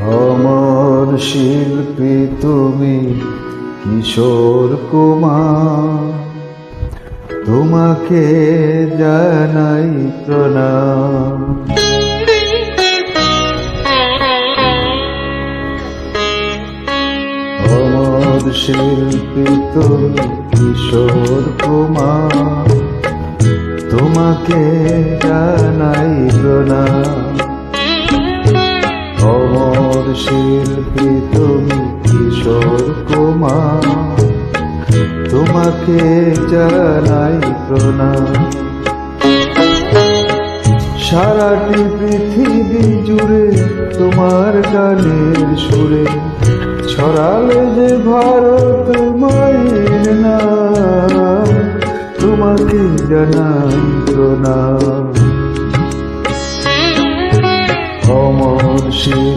অমর শিল্পী তুমি কিশোর কুমার, তোমাকে জানাই প্রণাম। অমর শিল্পী তুমি কিশোর কুমার, তোমাকে জানাই প্রণাম। অমর শিল্পী তুমি কিশোর কুমার, তোমাকে জানাই প্রণাম। সারাটি পৃথিবী জুড়ে তোমার গানের সুরে ছড়ালে যে ভারত মায়ের নাম, তোমাকে জানাই প্রণাম। অমর শিল্পী